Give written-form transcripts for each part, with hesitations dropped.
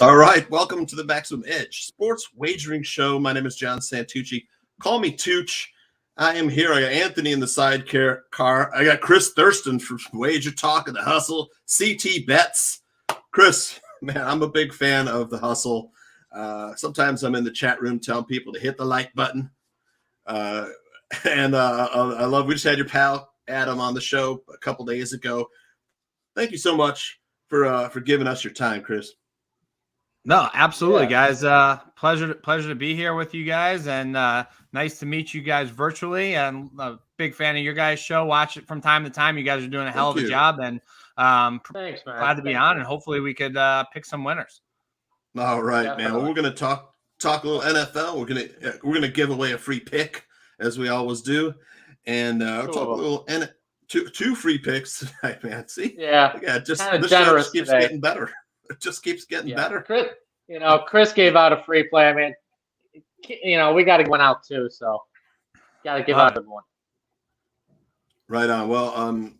All right, welcome to the Maximum Edge Sports Wagering Show. My name is John Santucci. Call me Tooch. I am here. I got Anthony in the car. I got Chris Thurston from Wager Talk and the Hustle. CT Bets. Chris, man, I'm a big fan of the Hustle. Sometimes I'm in the chat room telling people to hit the like button. I love. We just had your pal Adam on the show a couple days ago. Thank you so much for giving us your time, Chris. No, absolutely, guys. Pleasure to be here with you guys, and nice to meet you guys virtually. And a big fan of your guys' show. Watch it from time to time. You guys are doing a hell of a job, and thanks, man. Glad to be on. And hopefully we could pick some winners. All right, Definitely. Man. Well, we're gonna talk a little NFL. We're gonna give away a free pick as we always do, and we'll talk a little two free picks tonight, man. See, just the show just keeps getting better. It just keeps getting better. Chris gave out a free play. I mean, we got to go out too, so got to give out a good one. Right on. Well,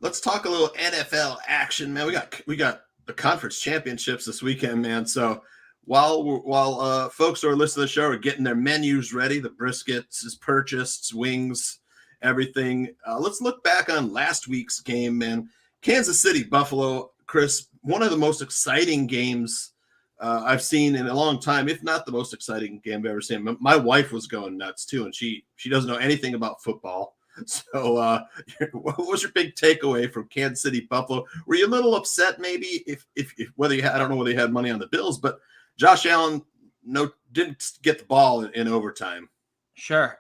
let's talk a little NFL action, man. We got the conference championships this weekend, man. So while folks who are listening to the show are getting their menus ready, the briskets is purchased, wings, everything. Let's look back on last week's game, man. Kansas City, Buffalo. Chris, one of the most exciting games I've seen in a long time, if not the most exciting game I've ever seen. My wife was going nuts too, and she doesn't know anything about football. So what was your big takeaway from Kansas City, Buffalo? Were you a little upset maybe if whether you had, I don't know whether you had money on the Bills, but Josh Allen didn't get the ball in overtime? Sure.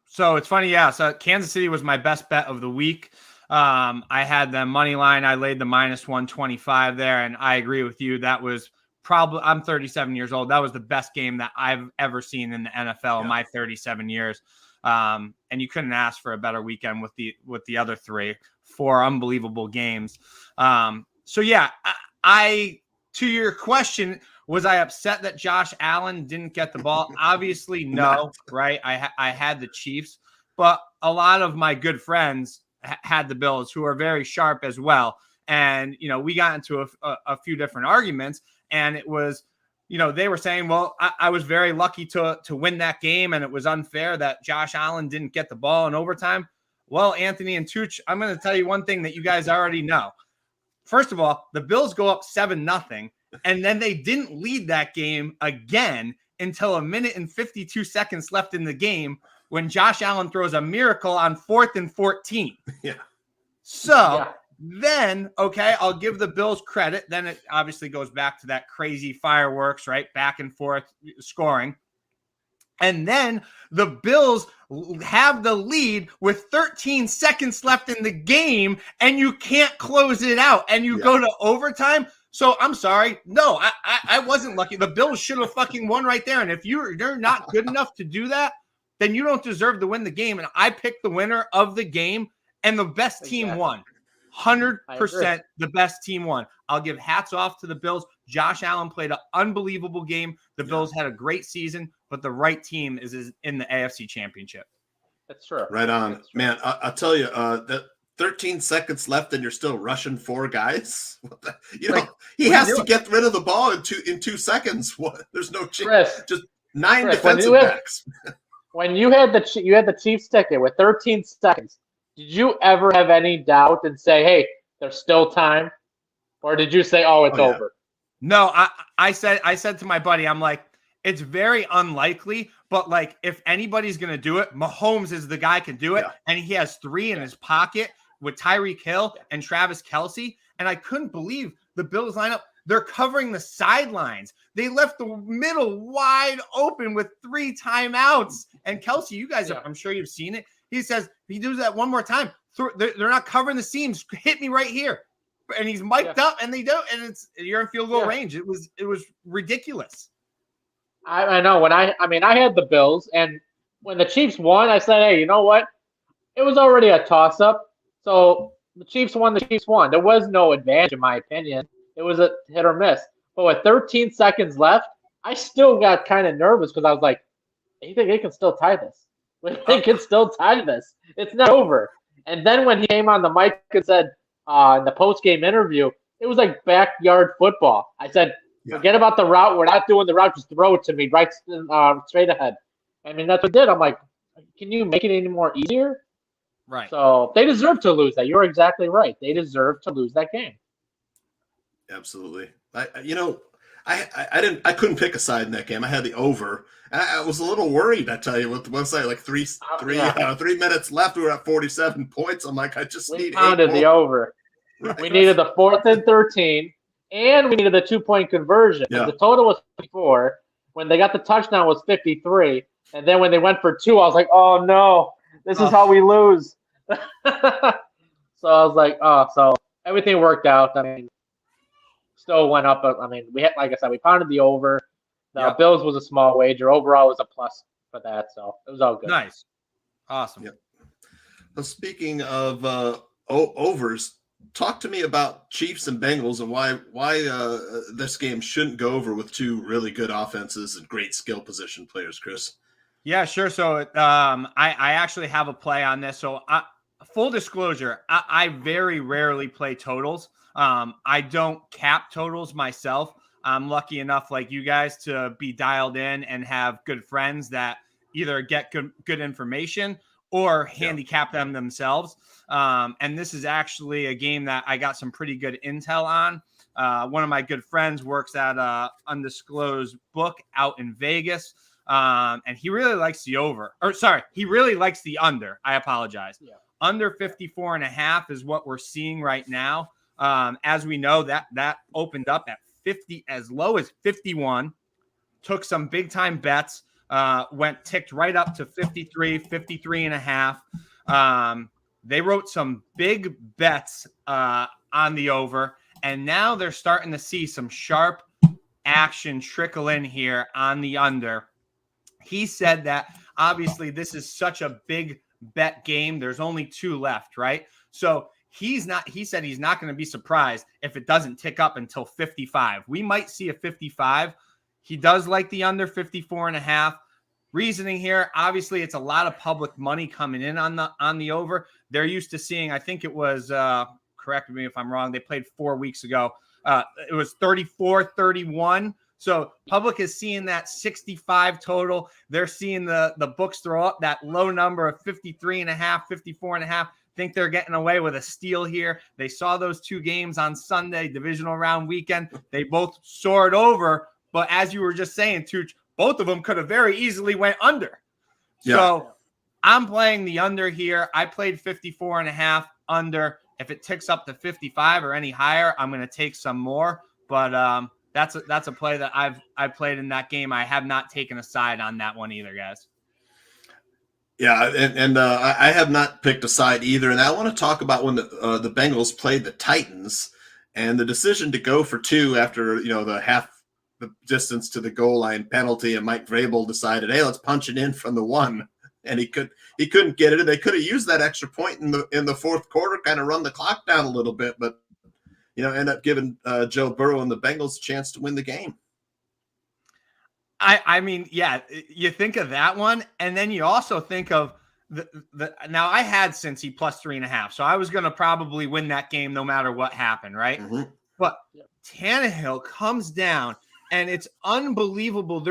So it's funny. Yeah. So Kansas City was my best bet of the week. I had the money line. I laid the minus 125 there, and I agree with you. That was probably, I'm 37 years old. That was the best game that I've ever seen in the NFL in my 37 years. And you couldn't ask for a better weekend with the other four unbelievable games. So yeah, I to your question, was I upset that Josh Allen didn't get the ball? Obviously, no, right? I had the Chiefs, but a lot of my good friends had the Bills, who are very sharp as well. And, we got into a few different arguments, and it was, they were saying, well, I was very lucky to win that game, and it was unfair that Josh Allen didn't get the ball in overtime. Well, Anthony and Tooch, I'm going to tell you one thing that you guys already know. First of all, the Bills go up 7-0, and then they didn't lead that game again until 1 minute and 52 seconds left in the game, when Josh Allen throws a miracle on 4th and 14. Yeah. So then, okay, I'll give the Bills credit. Then it obviously goes back to that crazy fireworks, right? Back and forth scoring. And then the Bills have the lead with 13 seconds left in the game, and you can't close it out. And you go to overtime. So I'm sorry. No, I wasn't lucky. The Bills should have fucking won right there. And if you're not good enough to do that, then you don't deserve to win the game. And I picked the winner of the game, and the best team won. 100% the best team won. I'll give hats off to the Bills. Josh Allen played an unbelievable game. The Bills had a great season, but the right team is in the AFC Championship. That's true. Right on. Man, I'll tell you, that 13 seconds left and you're still rushing 4 guys. He has to get rid of the ball in 2 seconds. What? There's no chance. Just 9 defensive backs. When you had the Chiefs ticket with 13 seconds, did you ever have any doubt and say, "Hey, there's still time," or did you say, "Oh, it's over"? No, I said to my buddy, I'm like, it's very unlikely, but like if anybody's gonna do it, Mahomes is the guy can do it, and he has 3 in his pocket with Tyreek Hill and Travis Kelce, and I couldn't believe the Bills lineup. They're covering the sidelines. They left the middle wide open with 3 timeouts. And Kelce, you guys, I'm sure you've seen it. He says, if he does that one more time, they're not covering the seams. Hit me right here. And he's mic'd up, and they do. And you're in field goal range. It was ridiculous. I know. I had the Bills, and when the Chiefs won, I said, hey, you know what? It was already a toss-up. So the Chiefs won. There was no advantage, in my opinion. It was a hit or miss. But with 13 seconds left, I still got kind of nervous because I was like, you think they can still tie this? They can still tie this. It's not over. And then when he came on the mic and said in the post-game interview, it was like backyard football. I said, Yeah. Forget about the route. We're not doing the route. Just throw it to me right straight ahead. I mean, that's what I did. I'm like, can you make it any more easier? Right. So they deserve to lose that. You're exactly right. They deserve to lose that game. Absolutely. I couldn't pick a side in that game. I had the over. I was a little worried, I tell you, with the website, like 3 minutes left. We were at 47 points. I'm like, I just We need pounded 8 the more. over. Right. We needed the 4th and 13, and we needed the 2-point conversion. Yeah. The total was 54. When they got the touchdown, it was 53. And then when they went for 2, I was like, oh no, this is how we lose. So I was like, oh, so everything worked out. I mean, still went up. I mean, we had, like I said, we pounded the over. The Bills was a small wager. Overall, was a plus for that, so it was all good. Nice, awesome. Yep. Well, speaking of overs, talk to me about Chiefs and Bengals and why this game shouldn't go over with two really good offenses and great skill position players, Chris. Yeah, sure. So I actually have a play on this. So full disclosure, I very rarely play totals. I don't cap totals myself. I'm lucky enough, like you guys, to be dialed in and have good friends that either get good information or handicap them themselves. And this is actually a game that I got some pretty good intel on. One of my good friends works at a undisclosed book out in Vegas. And he really likes the over, or sorry, he really likes the under. I apologize. Yeah. Under 54.5 is what we're seeing right now. As we know, that opened up at 50, as low as 51, took some big time bets, ticked right up to 53.5. They wrote some big bets on the over, and now they're starting to see some sharp action trickle in here on the under. He said that obviously this is such a big bet game. There's only 2 left, right? So he said he's not going to be surprised if it doesn't tick up until 55. We might see a 55. He does like the under 54.5. Reasoning here, obviously it's a lot of public money coming in on the over. They're used to seeing, I think it was, correct me if I'm wrong, they played 4 weeks ago. It was 34-31. So public is seeing that 65 total. They're seeing the books throw up that low number of 53.5, 54.5. Think they're getting away with a steal here. They saw those 2 games on Sunday, divisional round weekend. They both soared over. But as you were just saying, Tooch, both of them could have very easily went under. Yeah. So I'm playing the under here. I played 54.5 under. If it ticks up to 55 or any higher, I'm going to take some more. But that's a play that I've played in that game. I have not taken a side on that one either, guys. Yeah, and I have not picked a side either. And I want to talk about when the Bengals played the Titans and the decision to go for 2 after the distance to the goal line penalty, and Mike Vrabel decided, hey, let's punch it in from the 1, and he couldn't get it. They could have used that extra point in the fourth quarter, kind of run the clock down a little bit, but end up giving Joe Burrow and the Bengals a chance to win the game. I mean, yeah, you think of that one, and then you also think of the now I had Cincy plus 3.5, so I was going to probably win that game no matter what happened, right? Mm-hmm. But Tannehill comes down, and it's unbelievable.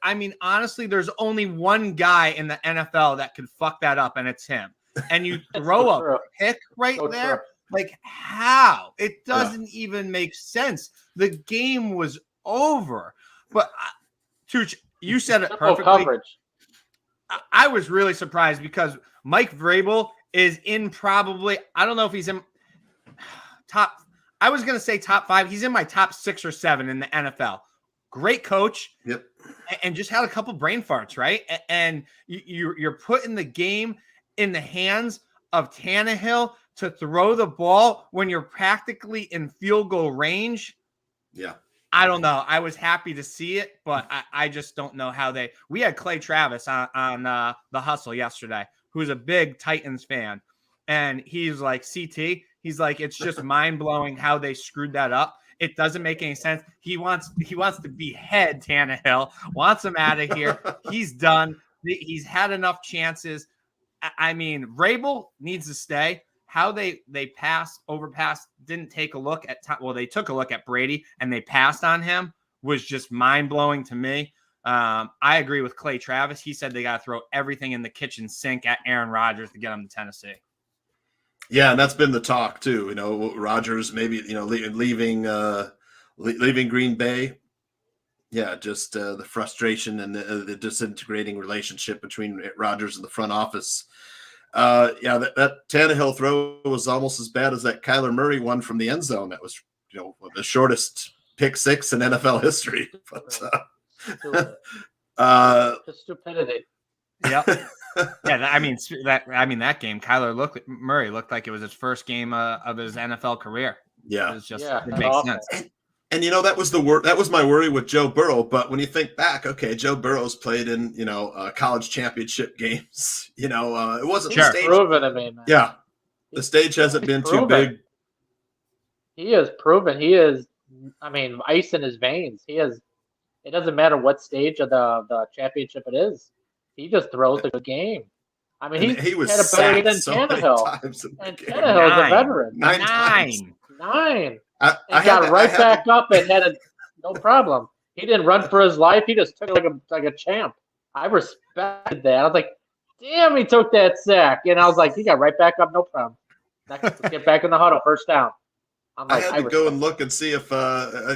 I mean, honestly, there's only one guy in the NFL that could fuck that up, and it's him. And you throw a pick right there. True. Like, how? It doesn't even make sense. The game was over. But Tooch, you said it perfectly. Coverage. I was really surprised because Mike Vrabel is in probably, I don't know if he's in top, I was going to say top 5. He's in my top 6 or 7 in the NFL. Great coach. Yep. And just had a couple brain farts, right? And you're putting the game in the hands of Tannehill to throw the ball when you're practically in field goal range. Yeah. I don't know. I was happy to see it, but I just don't know how we had Clay Travis on The Hustle yesterday, who's a big Titans fan. And he's like, CT, he's like, it's just mind blowing how they screwed that up. It doesn't make any sense. He wants to behead Tannehill, wants him out of here. He's done. He's had enough chances. I mean, Vrabel needs to stay. How they overpassed, didn't take a look at – well, they took a look at Brady and they passed on him was just mind-blowing to me. I agree with Clay Travis. He said they got to throw everything in the kitchen sink at Aaron Rodgers to get him to Tennessee. Yeah, and that's been the talk too. Rodgers maybe leaving Green Bay. Yeah, just the frustration and the disintegrating relationship between Rodgers and the front office. That Tannehill throw was almost as bad as that Kyler Murray one from the end zone. That was the shortest pick six in NFL history. But just stupidity. Yeah. Yeah, that game, Murray looked like it was his first game of his NFL career. Yeah, it was just it makes awful. sense. And that was that was my worry with Joe Burrow. But when you think back, okay, Joe Burrow's played in college championship games. It wasn't Sure. the stage. Proven to me, man. Yeah, the stage hasn't been too big. He is proven. He is. I mean, ice in his veins. He is. It doesn't matter what stage of the championship it is. He just throws a good game. I mean, he was had a better than so many Tannehill. times in the And game. Tannehill's a veteran. Nine times. Nine. I Got right back up and had no problem. He didn't run for his life. He just took it like a champ. I respected that. I was like, damn, he took that sack. And I was like, he got right back up, no problem. Let's get back in the huddle, first down. I'm like, I had to go and look and see if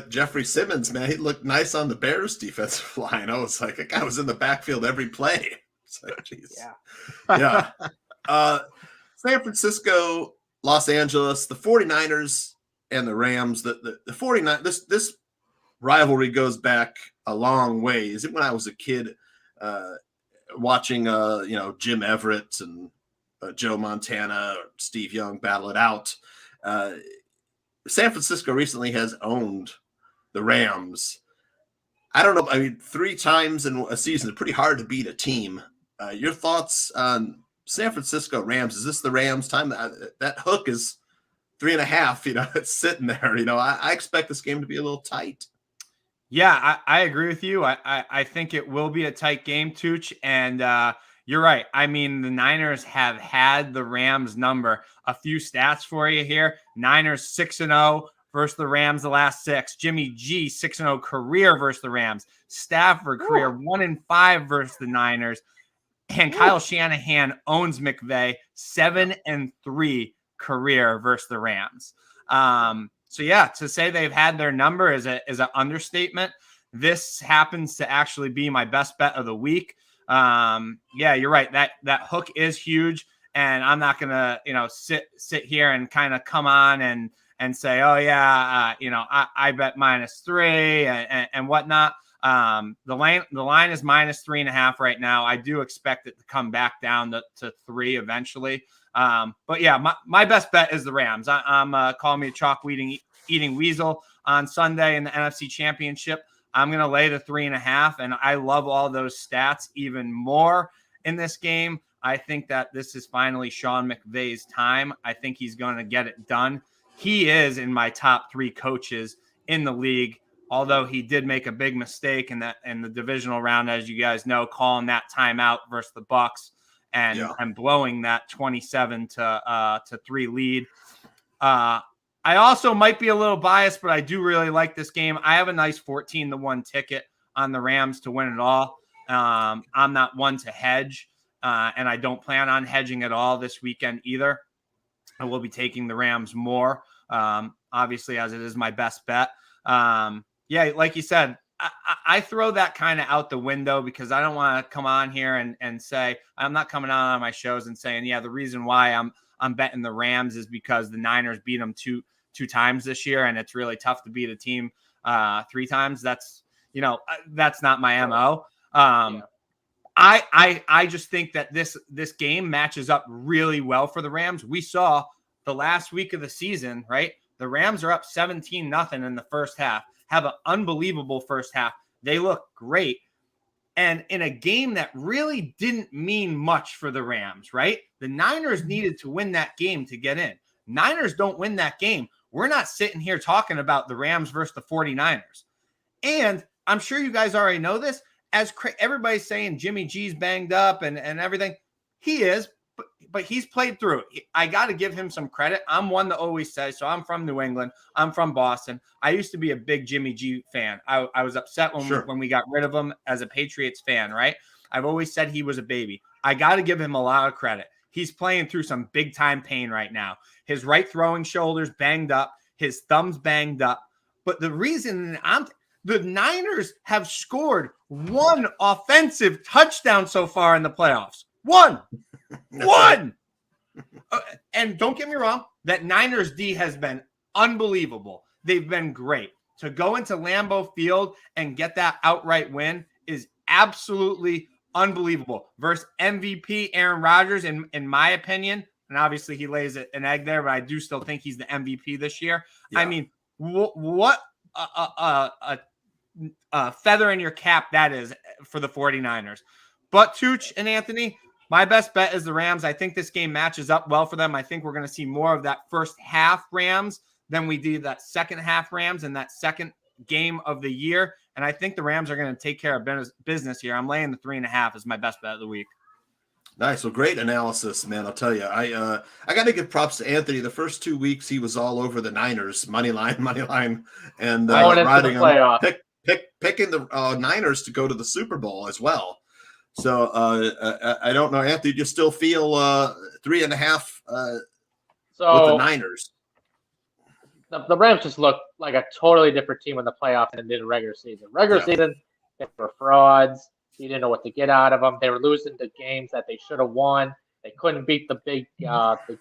Jeffrey Simmons, man, he looked nice on the Bears defensive line. I was like, that guy was in the backfield every play. It's like, geez. Yeah. San Francisco, Los Angeles, the 49ers and the Rams. The 49 this rivalry goes back a long ways. When I was a kid watching Jim Everett and Joe Montana, Steve Young battle it out. San Francisco recently has owned the Rams. I don't know. I mean, 3 times in a season is pretty hard to beat a team. Your thoughts on San Francisco Rams? Is this the Rams' time? That hook is 3.5. It's sitting there. I expect this game to be a little tight. Yeah, I agree with you. I think it will be a tight game, Tooch. And you're right. I mean, the Niners have had the Rams number. A few stats for you here. Niners 6-0 versus the Rams the last 6. Jimmy G 6-0 career versus the Rams. Stafford career 1-5 versus the Niners. And Kyle Shanahan owns McVay 7-3 career versus the Rams. So yeah, to say they've had their number is an understatement. This happens to actually be my best bet of the week. Yeah, you're right. That hook is huge, and I'm not gonna sit here and kind of come on and say, oh yeah, I bet -3 and whatnot. The line is -3.5 right now. I do expect it to come back down to 3 eventually. But yeah, my best bet is the Rams. I'm calling me a chalk eating weasel on Sunday in the NFC Championship. I'm going to lay the 3.5, and I love all those stats even more in this game. I think that this is finally Sean McVay's time. I think he's going to get it done. He is in my top 3 coaches in the league, although he did make a big mistake in the divisional round, as you guys know, calling that timeout versus the Bucs and blowing that 27-3 lead. I also might be a little biased, but I do really like this game. I have a nice 14-1 ticket on the Rams to win it all. I'm not one to hedge, and I don't plan on hedging at all this weekend either. I will be taking the Rams more, obviously, as it is my best bet. Yeah, like you said, I throw that kind of out the window because I don't want to come on here and say, I'm not coming on my shows and saying, yeah, the reason why I'm betting the Rams is because the Niners beat them two times this year, and it's really tough to beat a team 3 times. That's not my MO. I just think that this game matches up really well for the Rams. We saw the last week of the season, right? The Rams are up 17-0 in the first half, have an unbelievable first half. They look great. And in a game that really didn't mean much for the Rams, right? The Niners needed to win that game to get in. Niners don't win that game. We're not sitting here talking about the Rams versus the 49ers. And I'm sure you guys already know this. As everybody's saying Jimmy G's banged up and everything, he is. but he's played through. I got to give him some credit. I'm one that always says, so I'm from New England. I'm from Boston. I used to be a big Jimmy G fan. I was upset when we got rid of him as a Patriots fan, right? I've always said he was a baby. I got to give him a lot of credit. He's playing through some big time pain right now. His right throwing shoulder's banged up. His thumb's banged up. But the reason the Niners have scored one offensive touchdown so far in the playoffs. One. And don't get me wrong, that Niners D has been unbelievable. They've been great. To go into Lambeau Field and get that outright win is absolutely unbelievable. Versus MVP Aaron Rodgers, in my opinion, and obviously he lays an egg there, but I do still think he's the MVP this year. Yeah. I mean, what a feather in your cap that is for the 49ers. But Tooch and Anthony, my best bet is the Rams. I think this game matches up well for them. I think we're going to see more of that first half Rams than we did that second half Rams in that second game of the year. And I think the Rams are going to take care of business here. I'm laying the 3.5 as my best bet of the week. Nice. Well, great analysis, man. I'll tell you, I got to give props to Anthony. The first 2 weeks, he was all over the Niners money line, and riding them, picking the Niners to go to the Super Bowl as well. So I don't know, Anthony. Do you still feel 3.5 with the Niners? The Rams just look like a totally different team in the playoffs than they did in regular season. Season, they were frauds. You didn't know what to get out of them. They were losing the games that they should have won. They couldn't beat the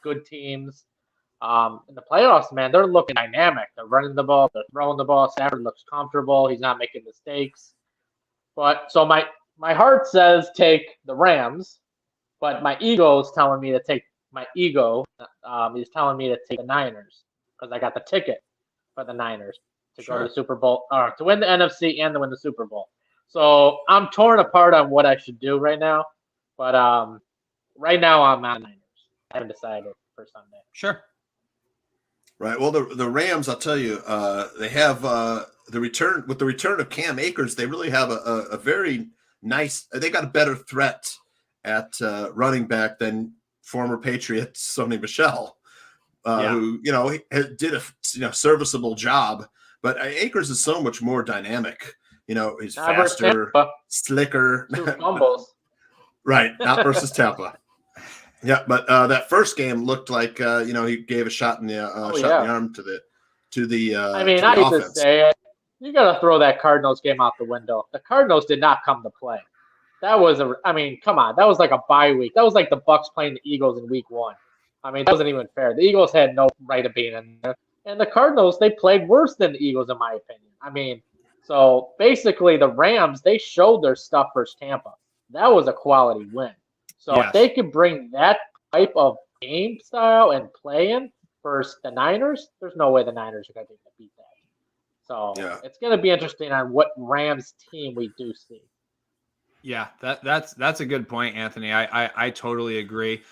good teams. In the playoffs, man, they're looking dynamic. They're running the ball. They're throwing the ball. Stafford looks comfortable. He's not making mistakes. But so my heart says take the Rams, but my ego is telling me to take my ego. Is telling me to take the Niners because I got the ticket for the Niners to go to the Super Bowl, or to win the NFC and to win the Super Bowl. So I'm torn apart on what I should do right now, but right now I'm on Niners. I haven't decided for Sunday. Sure. Right. Well, the Rams, I'll tell you, they have the return of Cam Akers. They really have a very nice. They got a better threat at running back than former Patriot Sony Michel, who did a serviceable job. But Akers is so much more dynamic. He's faster, slicker. 2 fumbles. Right. Not versus Tampa. Yeah, but that first game looked like he gave a shot in the arm to the. I hate to say it, you got to throw that Cardinals game out the window. The Cardinals did not come to play. That was come on, that was like a bye week. That was like the Bucks playing the Eagles in week 1. That wasn't even fair. The Eagles had no right of being in there, and the Cardinals, they played worse than the Eagles in my opinion. So basically the Rams, they showed their stuff versus Tampa. That was a quality win. So if they could bring that type of game style and play in versus the Niners, there's no way the Niners are going to beat that. So it's going to be interesting on what Rams team we do see. Yeah, that's a good point, Anthony. I totally agree.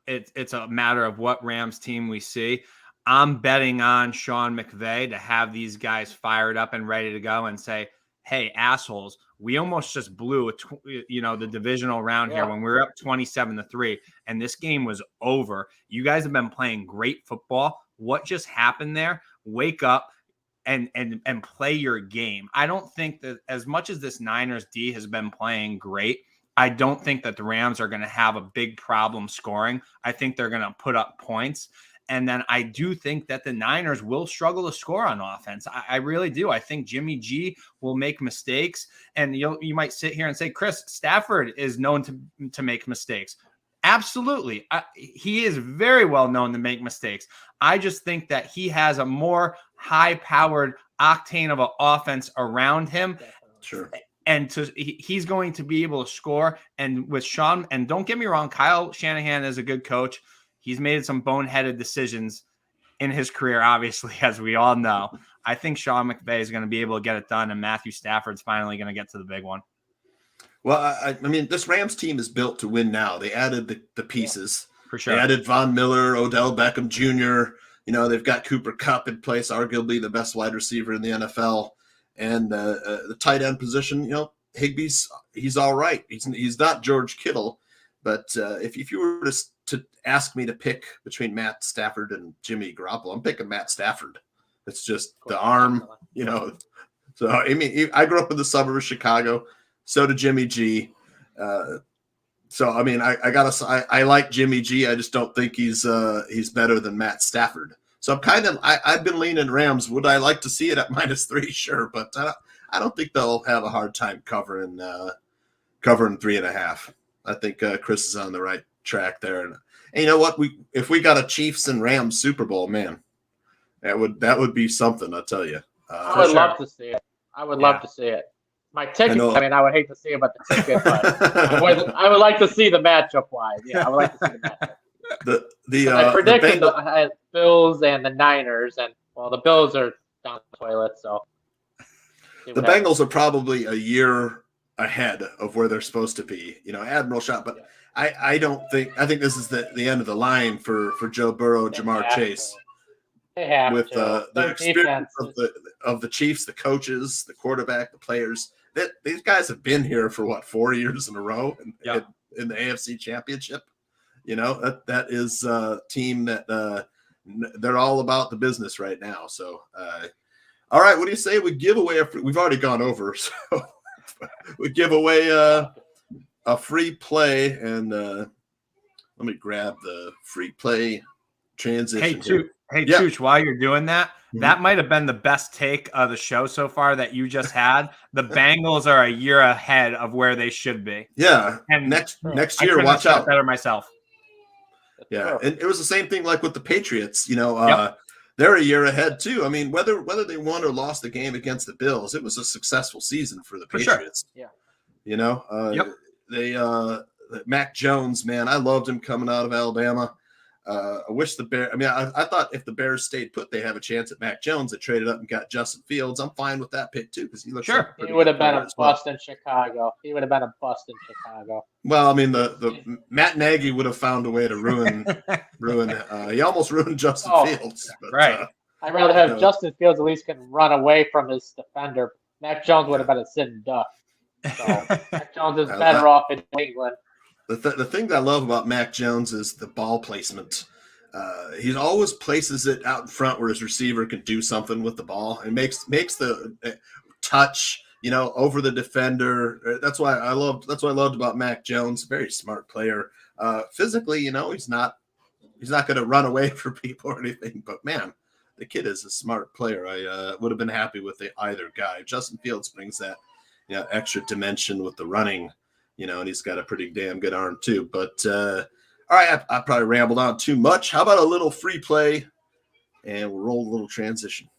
It's a matter of what Rams team we see. I'm betting on Sean McVay to have these guys fired up and ready to go and say, hey, assholes, we almost just blew the divisional round here when we were up 27-3, and this game was over. You guys have been playing great football. What just happened there? Wake up and play your game. I don't think that as much as this Niners D has been playing great, I don't think that the Rams are going to have a big problem scoring. I think they're going to put up points. And then I do think that the Niners will struggle to score on offense. I really do. I think Jimmy G will make mistakes. And you might sit here and say, Chris, Stafford is known to make mistakes. Absolutely. He is very well known to make mistakes. I just think that he has a more high-powered octane of an offense around him. Sure. And he's going to be able to score. And with Sean, and don't get me wrong, Kyle Shanahan is a good coach. He's made some boneheaded decisions in his career, obviously, as we all know. I think Sean McVay is going to be able to get it done, and Matthew Stafford's finally going to get to the big one. Well, I mean, this Rams team is built to win now. They added the pieces. For sure. They added Von Miller, Odell Beckham Jr. They've got Cooper Kupp in place, arguably the best wide receiver in the NFL. And the tight end position, Higbee's he's all right. He's not George Kittle, But if you were to ask me to pick between Matt Stafford and Jimmy Garoppolo, I'm picking Matt Stafford. It's just the arm, you know. So I mean, I grew up in the suburb of Chicago. So did Jimmy G. So I mean, I like Jimmy G. I just don't think he's better than Matt Stafford. So I've been leaning Rams. Would I like to see it at -3? Sure, but I don't think they'll have a hard time covering 3.5. I think Chris is on the right track there. And you know what? If we got a Chiefs and Rams Super Bowl, man, that would be something. I'll tell you. I would love to see it. I would love to see it. My ticket. I mean, I would hate to see it, but the ticket. But I would like to see the matchup wise. Yeah, I would like to see the matchup. I predicted the Bills and the Niners, and well, the Bills are down the toilet. So the Bengals are probably a year ahead of where they're supposed to be. You know, Admiral shot, but I think this is the end of the line for Joe Burrow, Jamar Chase. They have with to. The experience of the Chiefs, the coaches, the quarterback, the players. These guys have been here for 4 years in a row in the AFC Championship. You know, that is a team that they're all about the business right now. So, all right, what do you say we give away we've already gone over, so we give away a free play, and let me grab the free play transition. Hey, Chooch, while you're doing that, that might have been the best take of the show so far that you just had. The Bengals are a year ahead of where they should be. Yeah, and next year, watch out. Better myself. Yeah, and it was the same thing like with the Patriots. You know, they're a year ahead too. I mean, whether they won or lost the game against the Bills, it was a successful season for the Patriots. Sure. Yeah, you know, they Mac Jones, man, I loved him coming out of Alabama. I wish the Bears. I mean, I thought if the Bears stayed put, they have a chance at Mac Jones. They traded up and got Justin Fields. I'm fine with that pick too because he looks. Sure, he would have been a bust in Chicago. He would have been a bust in Chicago. Well, I mean, the Matt Nagy would have found a way to ruin. He almost ruined Justin Fields. But, right. I'd rather have Justin Fields at least can run away from his defender. Mac Jones would have been a sitting duck. So Mac Jones is better off in England. The thing that I love about Mac Jones is the ball placement. He always places it out in front where his receiver can do something with the ball and makes the touch, you know, over the defender. That's what I loved about Mac Jones. Very smart player. Physically, you know, he's not going to run away from people or anything. But man, the kid is a smart player. I would have been happy with either guy. Justin Fields brings that, you know, extra dimension with the running. You know, and he's got a pretty damn good arm too. But all right, I probably rambled on too much. How about a little free play, and we'll roll a little transition.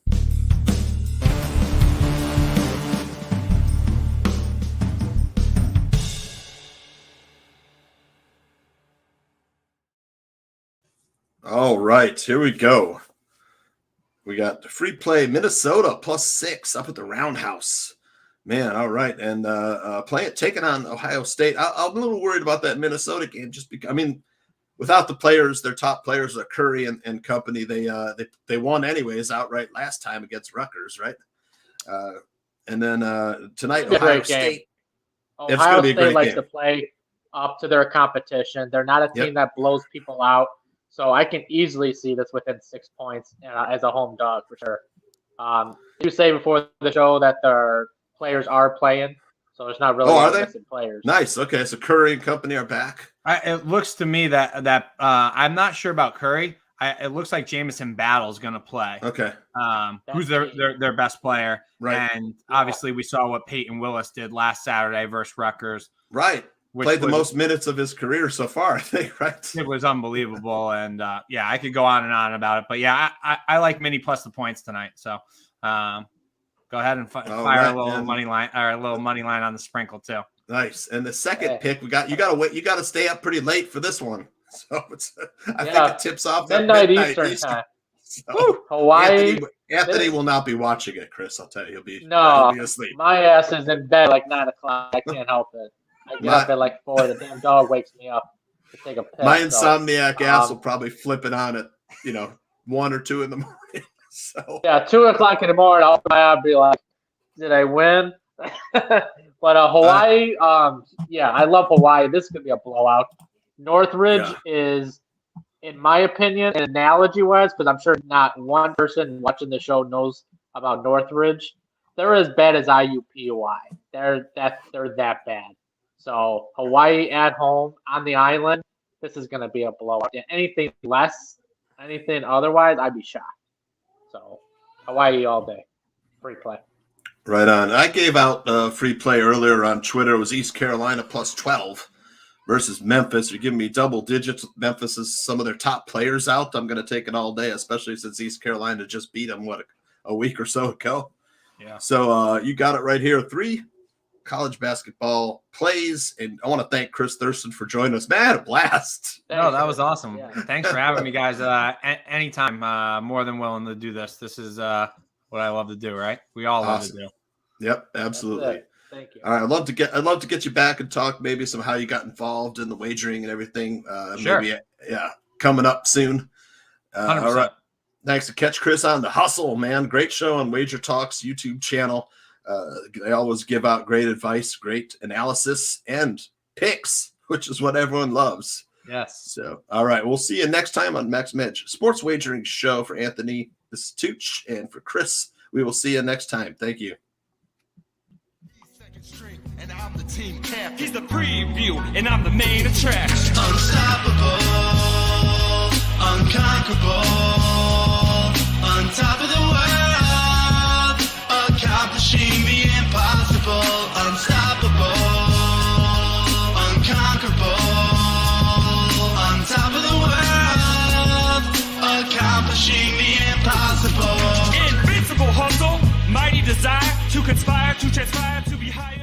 All right, here we go. We got the free play, Minnesota +6 up at the Roundhouse. Man, all right, and taking on Ohio State. I'm a little worried about that Minnesota game, just because. I mean, without the players, their top players are Curry and company. They won anyways outright last time against Rutgers, right? And then tonight, Ohio State. Ohio State likes to play up to their competition. They're not a team that blows people out, so I can easily see this within 6 points as a home dog for sure. You say before the show that their players are playing, so there's not really missing players. Nice. Okay, so Curry and company are back. It looks to me that I'm not sure about Curry. It looks like Jamison Battle's going to play. Okay. Who's their best player? Right. And obviously, we saw what Peyton Willis did last Saturday versus Rutgers. Right. Played the most minutes of his career so far, I think. Right. It was unbelievable, and I could go on and on about it, but I like Mini plus the points tonight. So. Go ahead and fire a little money line or a little money line on the sprinkle too. Nice. And the second pick, you got to wait. You got to stay up pretty late for this one. So I think it tips off at midnight Eastern time. So, Hawaii. Anthony will not be watching it, Chris. I'll tell you, he'll be asleep. My ass is in bed like 9 o'clock. I can't help it. I get up at like 4. The damn dog wakes me up to take a piss. My insomniac ass will probably flip it on at 1 or 2 in the morning. So 2 o'clock in the morning, I'll be like, "Did I win?" But Hawaii, I love Hawaii. This could be a blowout. Northridge is, in my opinion, an analogy-wise, because I'm sure not one person watching the show knows about Northridge. They're as bad as IUPUI. They're that bad. So Hawaii at home on the island, this is going to be a blowout. Anything less, anything otherwise, I'd be shocked. So Hawaii all day, free play. Right on. I gave out free play earlier on Twitter. It was East Carolina plus 12 versus Memphis. You're giving me double digits. Memphis is some of their top players out. I'm going to take it all day, especially since East Carolina just beat them, a week or so ago. Yeah. So you got it right here. 3 college basketball plays. And I want to thank Chris Thurston for joining us. Man, I had a blast. No, that was awesome. Yeah. Thanks for having me, guys. Anytime, more than willing to do this. This is what I love to do, right? We all love to do. Yep, absolutely. Thank you. All right, I'd love to get you back and talk maybe some how you got involved in the wagering and everything. Sure. Maybe coming up soon. 100%. All right. Thanks to catch Chris on The Hustle, man. Great show on Wager Talks YouTube channel. They always give out great advice, great analysis, and picks, which is what everyone loves. Yes. So, all right, we'll see you next time on Max Medge Sports Wagering Show. For Anthony, this is Tooch, and for Chris, we will see you next time. Thank you. And I'm the team captain. He's the preview, and I'm the main attraction. Unstoppable, unconquerable, on top of the world, accomplishing the impossible. Unstoppable, unconquerable, on top of the world, accomplishing the impossible. Invincible hustle, mighty desire to conspire, to transpire, to be higher.